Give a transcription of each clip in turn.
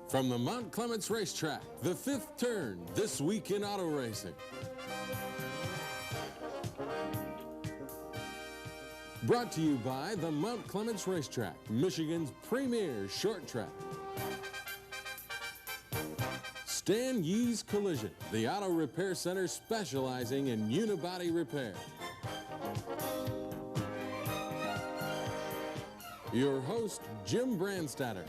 From the Mount Clemens Racetrack, the fifth turn, this week in auto racing. Brought to you by the Mount Clemens Racetrack, Michigan's premier short track. Stan Yee's Collision, the auto repair center specializing in unibody repair. Your host, Jim Brandstatter.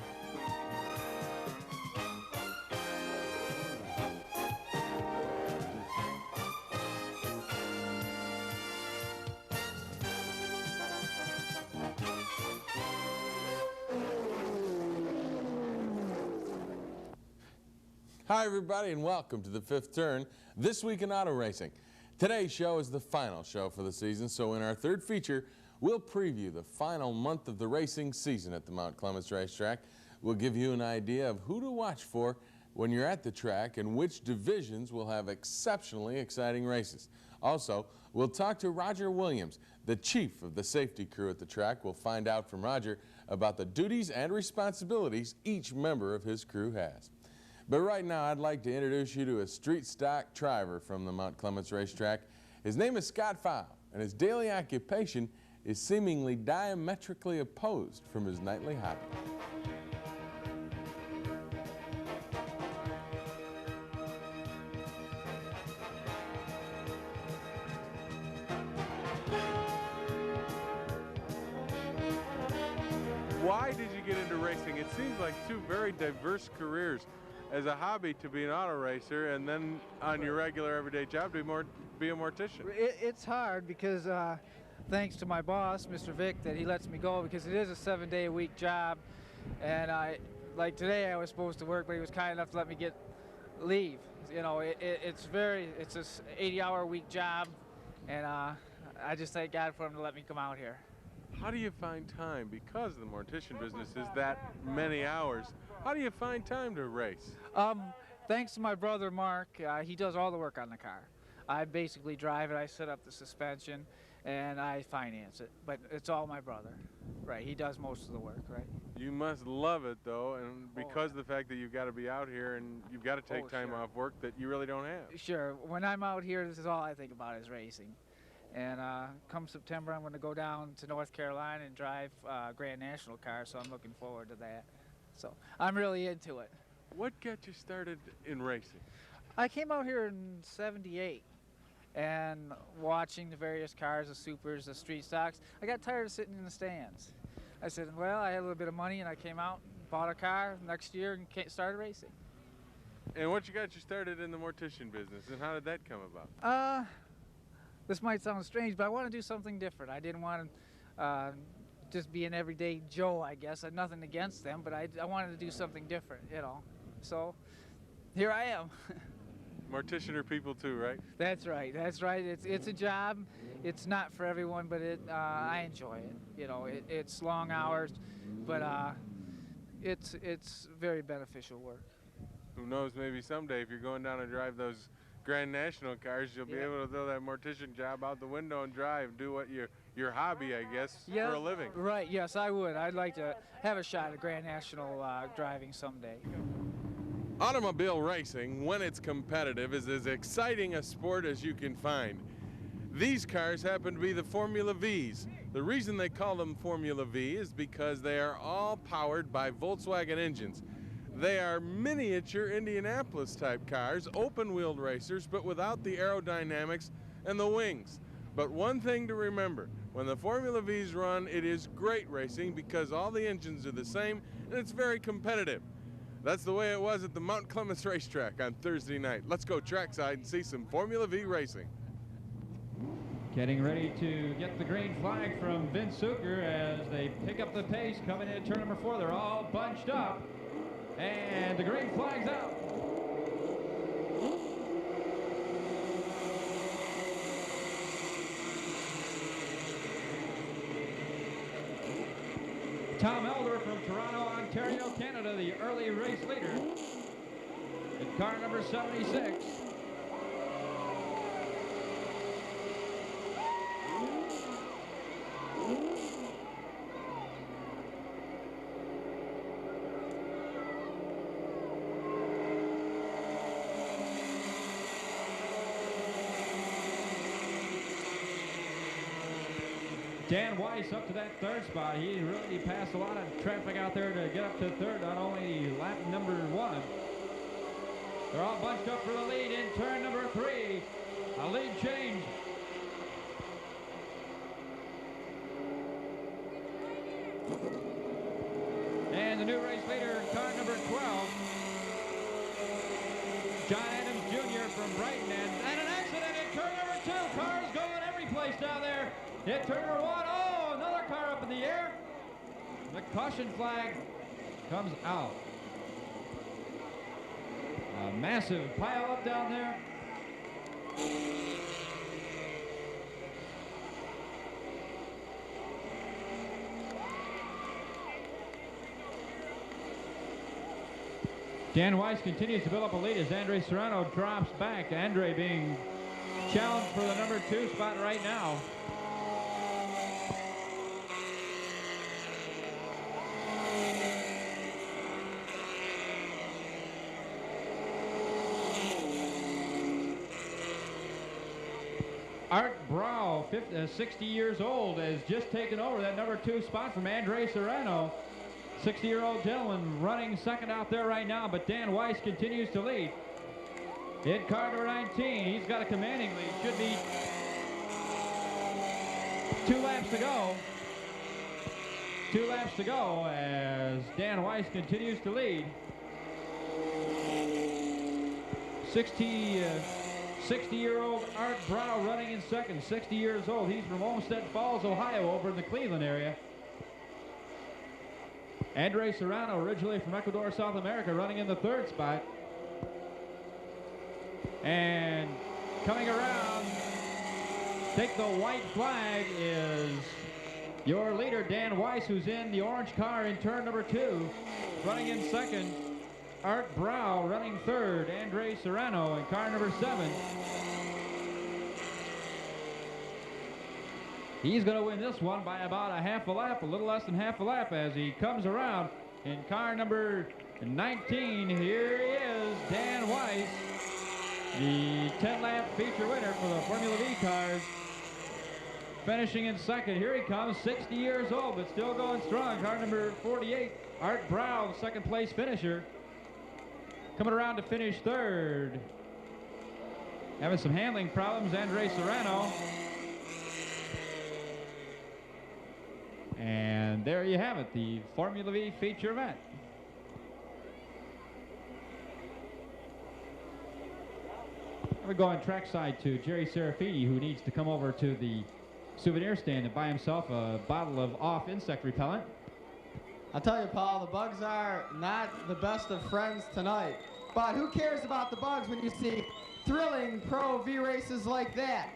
Hi everybody and welcome to the fifth turn, this week in auto racing. Today's show is the final show for the season, so in our third feature, we'll preview the final month of the racing season at the Mount Clemens Racetrack. We'll give you an idea of who to watch for when you're at the track and which divisions will have exceptionally exciting races. Also, we'll talk to Roger Williams, the chief of the safety crew at the track. We'll find out from Roger about the duties and responsibilities each member of his crew has. But right now, I'd like to introduce you to a street stock driver from the Mount Clemens Racetrack. His name is Scott Fowl, and his daily occupation is seemingly diametrically opposed from his nightly hobby. Why did you get into racing? It seems like two very diverse careers. As a hobby to be an auto racer, and then on your regular everyday job to be a mortician. It's hard because thanks to my boss, Mr. Vic, that he lets me go because it is a 7-day-a-week job, and like today I was supposed to work, but he was kind enough to let me get leave. You know, it's a 80-hour-a-week job, and I just thank God for him to let me come out here. How do you find time, because the mortician business is that many hours? How do you find time to race? Thanks to my brother Mark, he does all the work on the car. I basically drive it, I set up the suspension, and I finance it. But it's all my brother, right? He does most of the work, right? You must love it, though, and because of the fact that you've got to be out here and you've got to take time off work that you really don't have. Sure. When I'm out here, this is all I think about is racing. And come September, I'm going to go down to North Carolina and drive Grand National cars, so I'm looking forward to that. So I'm really into it. What got you started in racing? I came out here in '78 and watching the various cars, the supers, the street stocks. I got tired of sitting in the stands. I said, well, I had a little bit of money and I came out, bought a car next year and started racing. And what got you started in the mortician business, and how did that come about? This might sound strange, but I want to do something different. I didn't want to just be an everyday Joe, I guess. I had nothing against them, but I wanted to do something different, you know. So here I am. Mortician are people too, right? That's right. That's right. It's a job. It's not for everyone, but I enjoy it. You know, it's long hours, but it's very beneficial work. Who knows? Maybe someday, if you're going down to drive those Grand National cars, you'll be able to throw that mortician job out the window and drive, do what your hobby, I guess, for a living. Right, yes, I would. I'd like to have a shot at Grand National driving someday. Automobile racing, when it's competitive, is as exciting a sport as you can find. These cars happen to be the Formula Vs. The reason they call them Formula V is because they are all powered by Volkswagen engines. They are miniature Indianapolis-type cars, open-wheeled racers, but without the aerodynamics and the wings. But one thing to remember, when the Formula Vs run, it is great racing because all the engines are the same and it's very competitive. That's the way it was at the Mount Clemens Racetrack on Thursday night. Let's go trackside and see some Formula V racing. Getting ready to get the green flag from Vince Zucker as they pick up the pace coming into turn number 4. They're all bunched up. And the green flag's out. Tom Elder from Toronto, Ontario, Canada, the early race leader in car number 76. Dan Weiss up to that third spot. He really passed a lot of traffic out there to get up to third, not only lap number 1. They're all bunched up for the lead in turn number 3. A lead change. And the new race leader, car number 12, John Adams Jr. from Brighton. And an accident in turn number 2. Cars going every place down there. Hit turn number 1. Oh, another car up in the air. The caution flag comes out. A massive pile up down there. Dan Weiss continues to build up a lead as Andre Serrano drops back. Andre being challenged for the number 2 spot right now. Art Brow, 60 years old, has just taken over that number 2 spot from Andre Serrano. 60-year-old gentleman running second out there right now, but Dan Weiss continues to lead. In car number 19, he's got a commanding lead. Should be 2 laps to go. 2 laps to go as Dan Weiss continues to lead. 60-year-old Art Brow running in second, 60 years old. He's from Olmsted Falls, Ohio, over in the Cleveland area. Andre Serrano, originally from Ecuador, South America, running in the 3rd spot. And coming around, take the white flag, is your leader, Dan Weiss, who's in the orange car in turn number 2. Running in second, Art Brow. Running third, Andre Serrano in car number 7. He's going to win this one by about a half a lap, a little less than half a lap, as he comes around in car number 19. Here he is, Dan Weiss, the 10-lap feature winner for the Formula V cars, finishing in second. Here he comes, 60 years old, but still going strong. Car number 48, Art Brow, second place finisher. Coming around to finish third. Having some handling problems, Andre Serrano. And there you have it, the Formula V feature event. We're going trackside to Jerry Serafini, who needs to come over to the souvenir stand and buy himself a bottle of off insect repellent. I'll tell you, Paul, the bugs are not the best of friends tonight. But who cares about the bugs when you see thrilling Pro V races like that?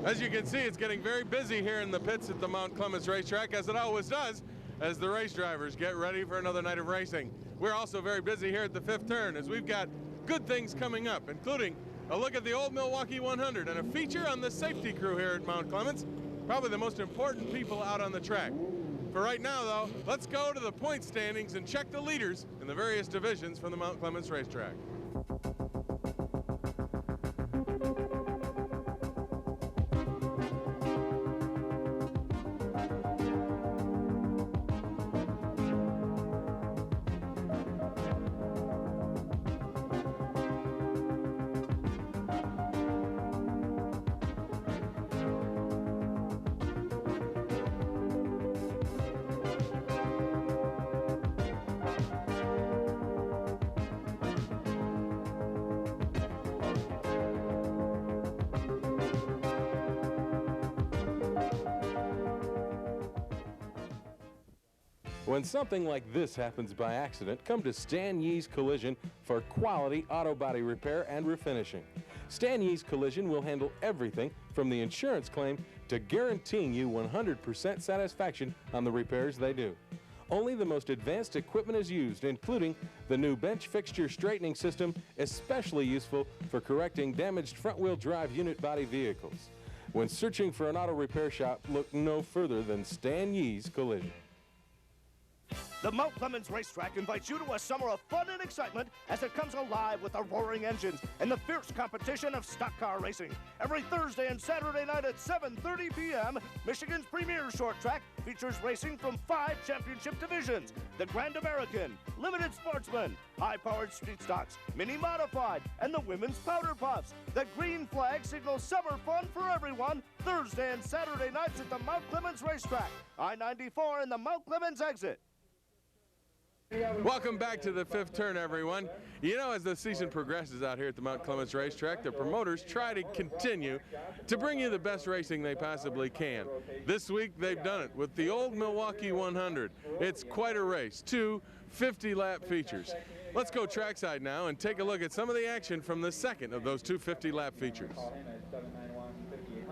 As you can see, it's getting very busy here in the pits at the Mount Clemens racetrack, as it always does, as the race drivers get ready for another night of racing. We're also very busy here at the 5th turn, as we've got good things coming up, including a look at the Old Milwaukee 100 and a feature on the safety crew here at Mount Clemens, probably the most important people out on the track. For right now, though, let's go to the point standings and check the leaders in the various divisions from the Mount Clemens racetrack. When something like this happens by accident, come to Stan Yee's Collision for quality auto body repair and refinishing. Stan Yee's Collision will handle everything from the insurance claim to guaranteeing you 100% satisfaction on the repairs they do. Only the most advanced equipment is used, including the new bench fixture straightening system, especially useful for correcting damaged front-wheel drive unit body vehicles. When searching for an auto repair shop, look no further than Stan Yee's Collision. The Mount Clemens Racetrack invites you to a summer of fun and excitement as it comes alive with the roaring engines and the fierce competition of stock car racing. Every Thursday and Saturday night at 7:30 p.m., Michigan's premier short track features racing from 5 championship divisions: the Grand American, Limited Sportsman, High-Powered Street Stocks, Mini Modified, and the Women's Powder Puffs. The green flag signals summer fun for everyone Thursday and Saturday nights at the Mount Clemens Racetrack, I-94 and the Mount Clemens exit. Welcome back to the fifth turn, everyone. You know, as the season progresses out here at the Mount Clemens Racetrack, the promoters try to continue to bring you the best racing they possibly can. This week, they've done it with the Old Milwaukee 100. It's quite a race, 2 50-lap features. Let's go trackside now and take a look at some of the action from the second of those 2 50-lap features.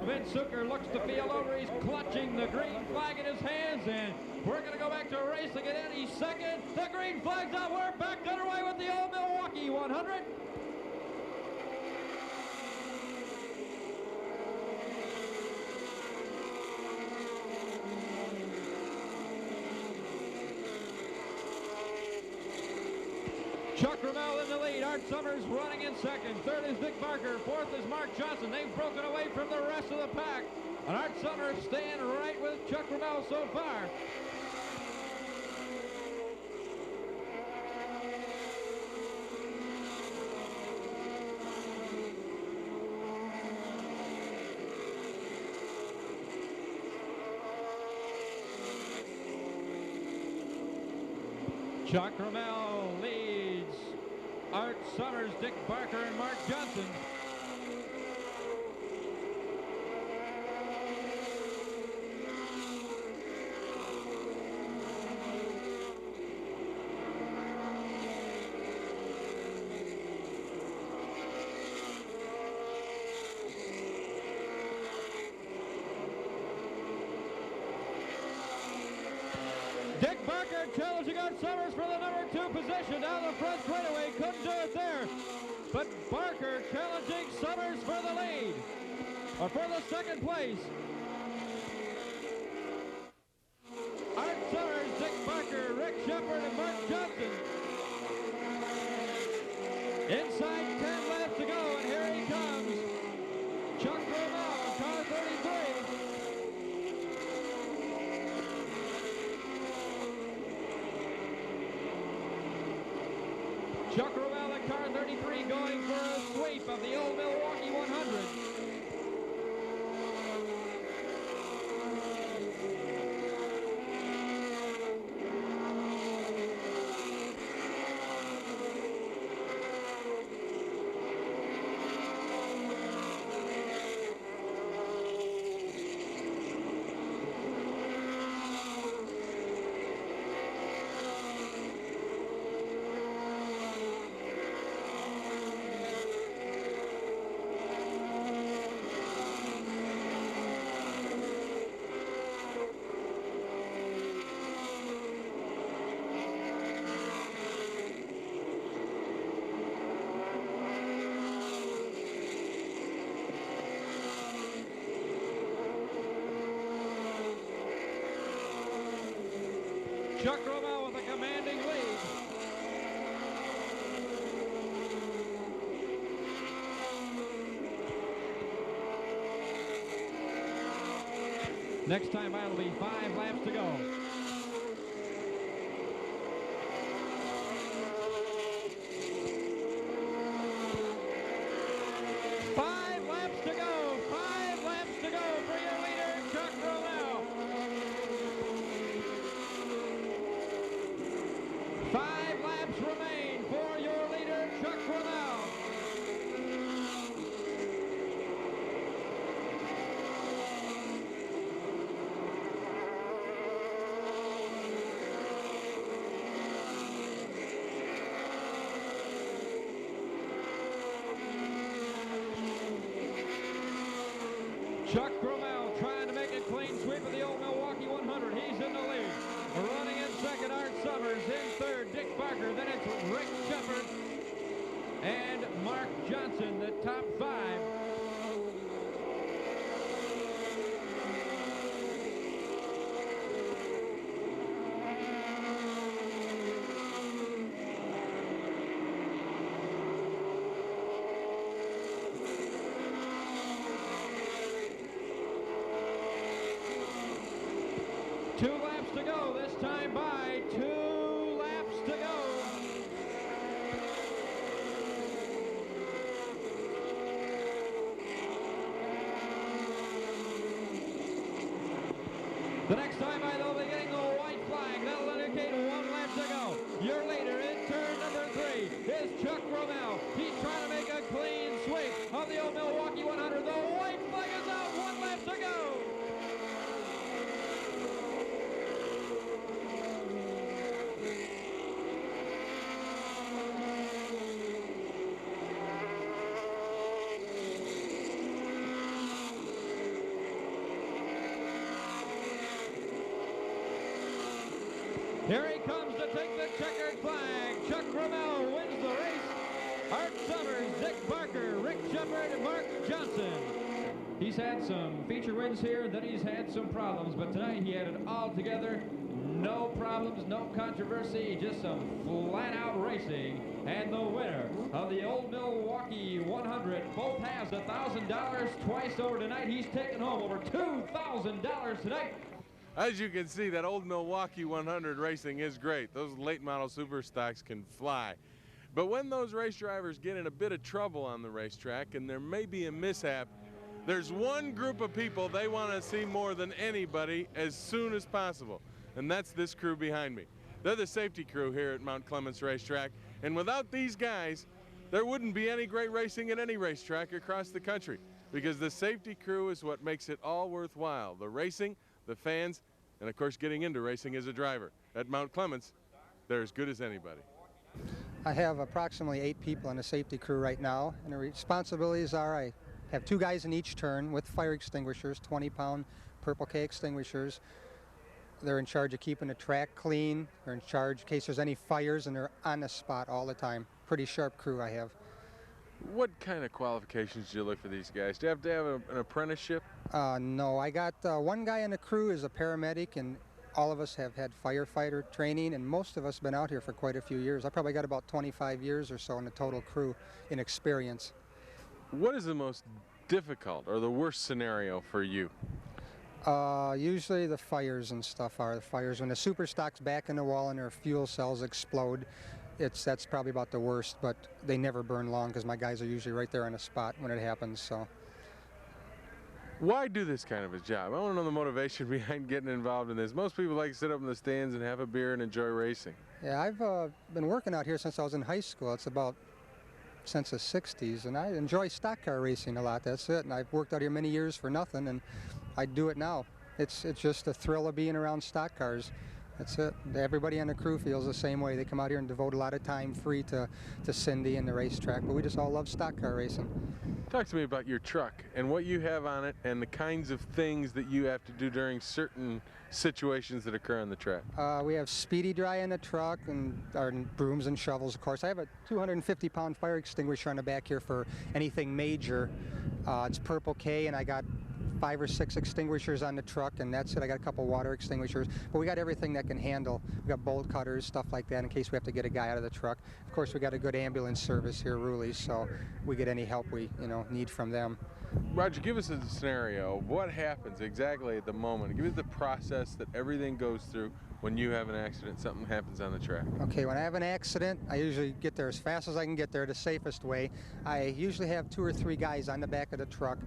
Vince Zucker looks the field over. He's clutching the green flag in his hands, and we're going to go back to racing at any second. The green flag's out. We're back underway with the Old Milwaukee 100. Chuck Ramel in the lead. Art Summers running in second. Third is Dick Barker. Fourth is Mark Johnson. They've broken away from the rest of the pack. And Art Summers staying right with Chuck Ramel so far. Chuck Ramel leads Art Summers, Dick Barker, and Mark Johnson. Dick Barker challenging Art Summers for the number 2 position down the front straightaway. Couldn't do it there. But Barker challenging Summers for the lead, or for the second place. Art Summers, Dick Barker, Rick Shepard, and Mark Johnson. Inside 10 laps to go, and here he comes. Chuck Ramel, car 33. Chuck Ramel at car 33 going for a sweep of the Old Milwaukee 100. Chuck Ramel with a commanding lead. Next time out will be 5 laps to go. Remain for your leader, Chuck Ramel. Chuck Ramel trying to make a clean sweep of the Old Milwaukee 100. He's in the lead. Running in second, Art Summers. In third, Dick Barker. Then it's Rick Shepard and Mark Johnson, the top 5. The next time by they'll be getting the white flag. That'll indicate 1 lap to go. Your leader in turn number 3 is Chuck Rommel. He's trying to make a clean sweep of the old Milwaukee 100. The white flag is out. 1 lap to go. Here he comes to take the checkered flag. Chuck Rommel wins the race. Art Summers, Dick Barker, Rick Shepard, and Mark Johnson. He's had some feature wins here, then he's had some problems, but tonight he had it all together. No problems, no controversy, just some flat-out racing. And the winner of the Old Milwaukee 100 both has $1,000 twice over tonight. He's taking home over $2,000 tonight. As you can see, that Old Milwaukee 100 racing is great. Those late model super stocks can fly. But when those race drivers get in a bit of trouble on the racetrack and there may be a mishap, there's one group of people they want to see more than anybody as soon as possible. And that's this crew behind me. They're the safety crew here at Mount Clemens Racetrack. And without these guys, there wouldn't be any great racing at any racetrack across the country, because the safety crew is what makes it all worthwhile. The racing, the fans, and of course getting into racing as a driver. At Mount Clemens, they're as good as anybody. I have approximately 8 people on the safety crew right now, and the responsibilities are I have 2 guys in each turn with fire extinguishers, 20-pound Purple K extinguishers. They're in charge of keeping the track clean. They're in charge in case there's any fires, and they're on the spot all the time. Pretty sharp crew I have. What kind of qualifications do you look for these guys? Do you have to have an apprenticeship? No, I got one guy in the crew is a paramedic, and all of us have had firefighter training, and most of us have been out here for quite a few years. I probably got about 25 years or so in the total crew in experience. What is the most difficult or the worst scenario for you? Usually the fires and stuff are the fires. When the super stock's back in the wall and their fuel cells explode, that's probably about the worst, but they never burn long because my guys are usually right there on the spot when it happens. So. Why do this kind of a job? I want to know the motivation behind getting involved in this. Most people like to sit up in the stands and have a beer and enjoy racing. Yeah, I've been working out here since I was in high school. It's about since the 60s, and I enjoy stock car racing a lot. That's it. And I've worked out here many years for nothing, and I do it now. It's just the thrill of being around stock cars. That's it. Everybody on the crew feels the same way. They come out here and devote a lot of time free to Cindy and the racetrack, but we just all love stock car racing. Talk to me about your truck and what you have on it and the kinds of things that you have to do during certain situations that occur on the track. We have Speedy Dry in the truck, and our brooms and shovels, of course. I have a 250-pound fire extinguisher on the back here for anything major. It's Purple K, and I got 5 or 6 extinguishers on the truck, and that's it. I got a couple water extinguishers, but we got everything that can handle. We got bolt cutters, stuff like that, in case we have to get a guy out of the truck. Of course, we got a good ambulance service here, Rulies, so we get any help we need from them. Roger, give us a scenario. What happens exactly at the moment? Give us the process that everything goes through when you have an accident, something happens on the track. Okay, when I have an accident, I usually get there as fast as I can get there the safest way. I usually have 2 or 3 guys on the back of the truck.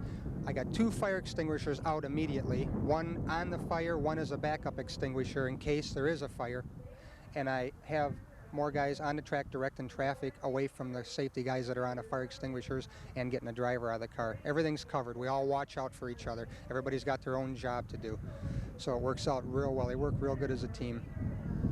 I got 2 fire extinguishers out immediately. One on the fire, one is a backup extinguisher in case there is a fire. And I have more guys on the track directing traffic away from the safety guys that are on the fire extinguishers and getting the driver out of the car. Everything's covered. We all watch out for each other. Everybody's got their own job to do. So it works out real well. They work real good as a team.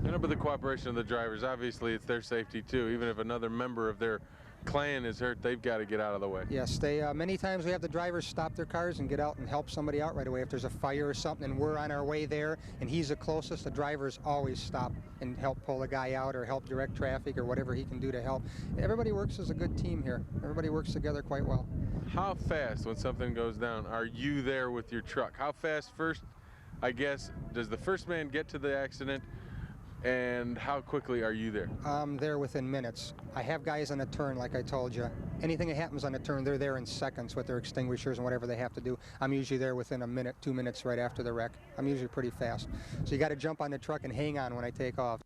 And about the cooperation of the drivers, obviously it's their safety too. Even if another member of their clan is hurt, they've got to get out of the way. Yes, they many times we have the drivers stop their cars and get out and help somebody out right away. If there's a fire or something and we're on our way there and he's the closest, the drivers always stop and help pull the guy out or help direct traffic or whatever he can do to help. Everybody works as a good team here. Everybody works together quite well. How fast, when something goes down, are you there with your truck? How fast first, I guess, does the first man get to the accident? And how quickly are you there? I'm there within minutes. I have guys on a turn, like I told you. Anything that happens on a turn, they're there in seconds with their extinguishers and whatever they have to do. I'm usually there within a minute, 2 minutes right after the wreck. I'm usually pretty fast. So you got to jump on the truck and hang on when I take off.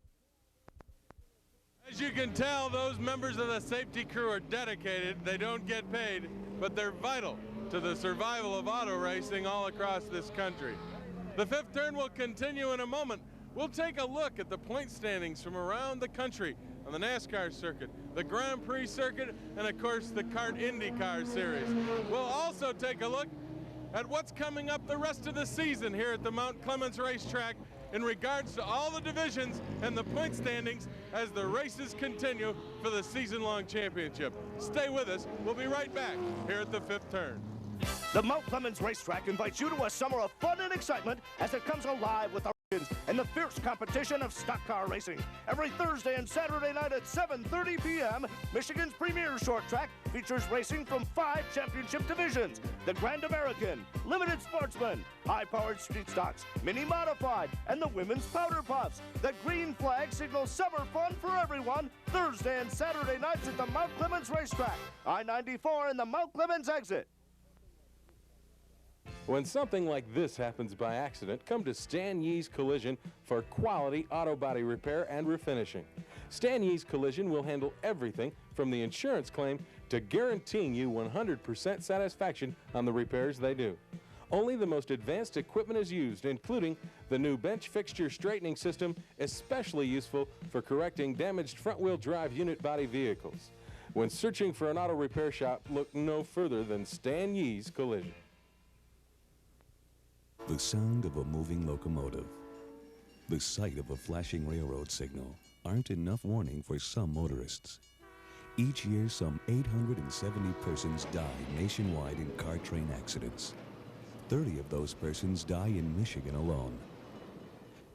As you can tell, those members of the safety crew are dedicated. They don't get paid, but they're vital to the survival of auto racing all across this country. The fifth turn will continue in a moment. We'll take a look at the point standings from around the country on the NASCAR circuit, the Grand Prix circuit, and of course the Kart IndyCar series. We'll also take a look at what's coming up the rest of the season here at the Mount Clemens racetrack in regards to all the divisions and the point standings as the races continue for the season-long championship. Stay with us. We'll be right back here at the fifth turn. The Mount Clemens racetrack invites you to a summer of fun and excitement as it comes alive with the and the fierce competition of stock car racing. Every Thursday and Saturday night at 7:30 p.m., Michigan's premier short track features racing from 5 championship divisions: the Grand American, Limited Sportsman, high-powered street stocks, mini modified, and the women's powder puffs. The green flag signals summer fun for everyone Thursday and Saturday nights at the Mount Clemens racetrack, I-94 and the Mount Clemens exit. When something like this happens by accident, come to Stan Yee's Collision for quality auto body repair and refinishing. Stan Yee's Collision will handle everything from the insurance claim to guaranteeing you 100% satisfaction on the repairs they do. Only the most advanced equipment is used, including the new bench fixture straightening system, especially useful for correcting damaged front-wheel drive unit body vehicles. When searching for an auto repair shop, look no further than Stan Yee's Collision. The sound of a moving locomotive, the sight of a flashing railroad signal aren't enough warning for some motorists. Each year, some 870 persons die nationwide in car train accidents. 30 of those persons die in Michigan alone.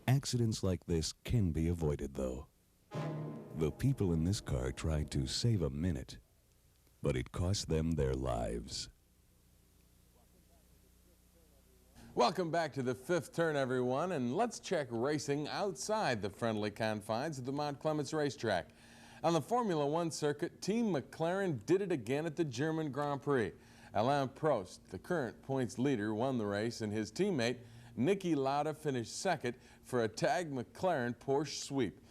Accidents like this can be avoided, though. The people in this car tried to save a minute, but it cost them their lives. Welcome back to the fifth turn, everyone, and let's check racing outside the friendly confines of the Mount Clemens racetrack. On the Formula One circuit, Team McLaren did it again at the German Grand Prix. Alain Prost, the current points leader, won the race, and his teammate Niki Lauda finished second for a tag McLaren Porsche sweep.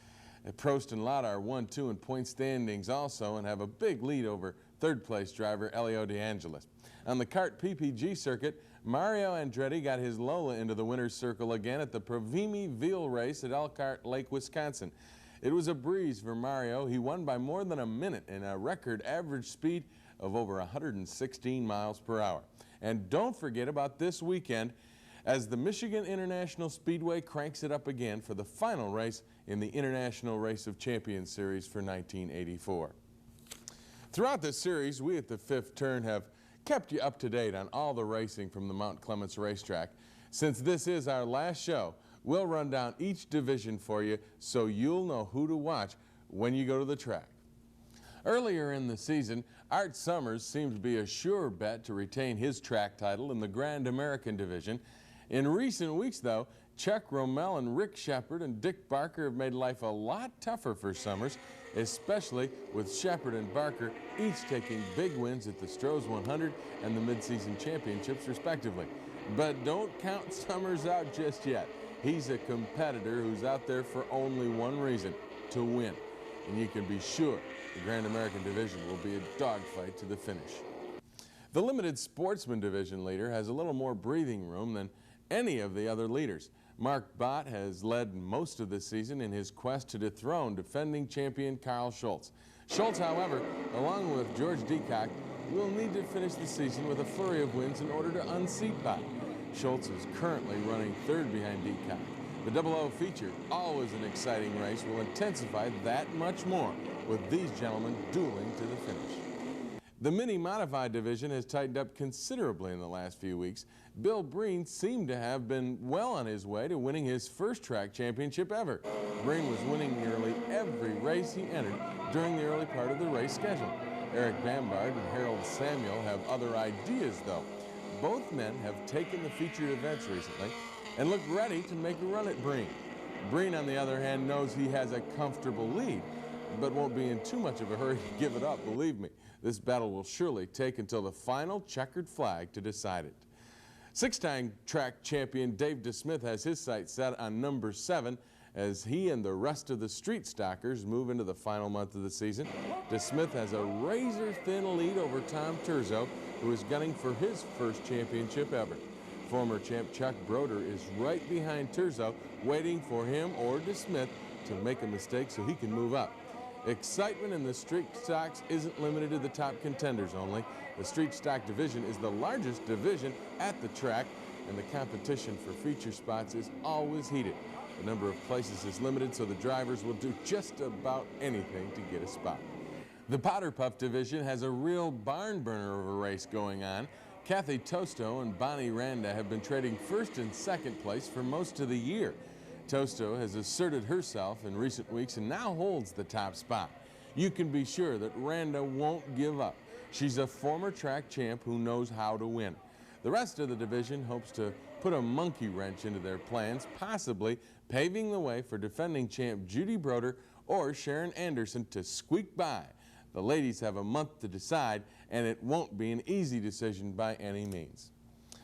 Prost and Lauda are 1-2 in point standings also and have a big lead over third-place driver Elio De Angelis. On the kart PPG circuit, Mario Andretti got his Lola into the winner's circle again at the Provimi Veal race at Elkhart Lake, Wisconsin. It was a breeze for Mario. He won by more than a minute in a record average speed of over 116 miles per hour. And don't forget about this weekend as the Michigan International Speedway cranks it up again for the final race in the International Race of Champions Series for 1984. Throughout this series, we at the fifth turn have kept you up to date on all the racing from the Mount Clemens racetrack. Since this is our last show, we'll run down each division for you so you'll know who to watch when you go to the track. Earlier in the season, Art Summers seemed to be a sure bet to retain his track title in the Grand American division. In recent weeks, though, Chuck Rommel and Rick Shepard and Dick Barker have made life a lot tougher for Summers, especially with Shepard and Barker each taking big wins at the Strohs 100 and the midseason championships respectively. But don't count Summers out just yet. He's a competitor who's out there for only one reason, to win. And you can be sure the Grand American division will be a dogfight to the finish. The Limited Sportsman division leader has a little more breathing room than any of the other leaders. Mark Bott has led most of the season in his quest to dethrone defending champion Carl Schultz. Schultz, however, along with George Deacock, will need to finish the season with a flurry of wins in order to unseat Bott. Schultz is currently running third behind Deacock. The double-O feature, always an exciting race, will intensify that much more with these gentlemen dueling to the finish. The Mini Modified division has tightened up considerably in the last few weeks. Bill Breen seemed to have been well on his way to winning his first track championship ever. Breen was winning nearly every race he entered during the early part of the race schedule. Eric Bambard and Harold Samuel have other ideas, though. Both men have taken the featured events recently and look ready to make a run at Breen. Breen, on the other hand, knows he has a comfortable lead, but won't be in too much of a hurry to give it up, believe me. This battle will surely take until the final checkered flag to decide it. Six-time track champion Dave DeSmith has his sights set on number 7 as he and the rest of the street stockers move into the final month of the season. DeSmith has a razor-thin lead over Tom Terzo, who is gunning for his first championship ever. Former champ Chuck Broder is right behind Terzo, waiting for him or DeSmith to make a mistake so he can move up. Excitement in the street stocks isn't limited to the top contenders only. The street stock division is the largest division at the track, and the competition for feature spots is always heated. The number of places is limited, so the drivers will do just about anything to get a spot. The Powder Puff division has a real barn burner of a race going on. Kathy Tosto and Bonnie Randa have been trading first and second place for most of the year. Tosto has asserted herself in recent weeks and now holds the top spot. You can be sure that Randa won't give up. She's a former track champ who knows how to win. The rest of the division hopes to put a monkey wrench into their plans, possibly paving the way for defending champ Judy Broder or Sharon Anderson to squeak by. The ladies have a month to decide, and it won't be an easy decision by any means.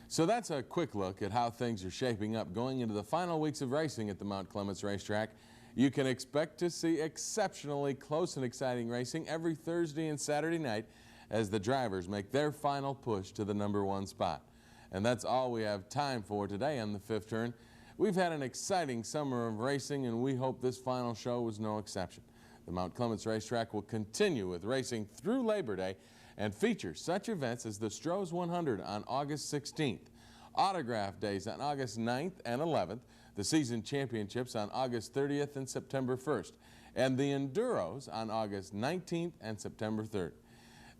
So that's a quick look at how things are shaping up going into the final weeks of racing at the Mount Clemens racetrack. You can expect to see exceptionally close and exciting racing every Thursday and Saturday night as the drivers make their final push to the #1 spot. And that's all we have time for today on the Fifth Turn. We've had an exciting summer of racing, and we hope this final show was no exception. The Mount Clemens racetrack will continue with racing through Labor Day and feature such events as the Stroh's 100 on August 16th, Autograph Days on August 9th and 11th, the season championships on August 30th and September 1st, and the Enduros on August 19th and September 3rd.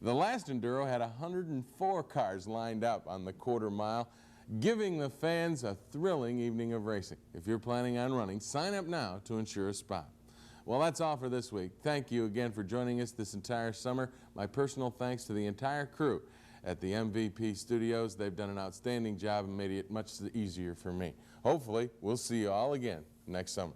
The last Enduro had 104 cars lined up on the quarter mile, giving the fans a thrilling evening of racing. If you're planning on running, sign up now to ensure a spot. Well, that's all for this week. Thank you again for joining us this entire summer. My personal thanks to the entire crew at the MVP Studios. They've done an outstanding job and made it much easier for me. Hopefully, we'll see you all again next summer.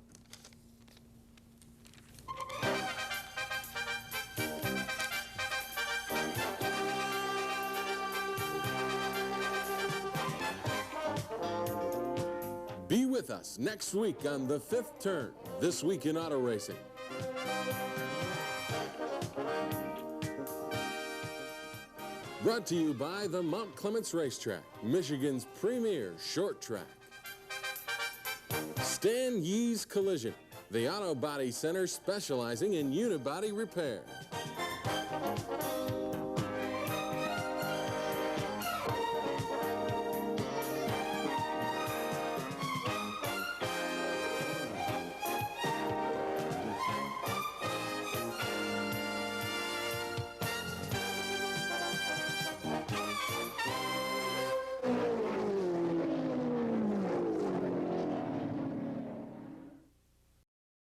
Be with us next week on The Fifth Turn, This Week in Auto Racing. Brought to you by the Mount Clemens Racetrack, Michigan's premier short track. Stan Yee's Collision, the auto body center specializing in unibody repair.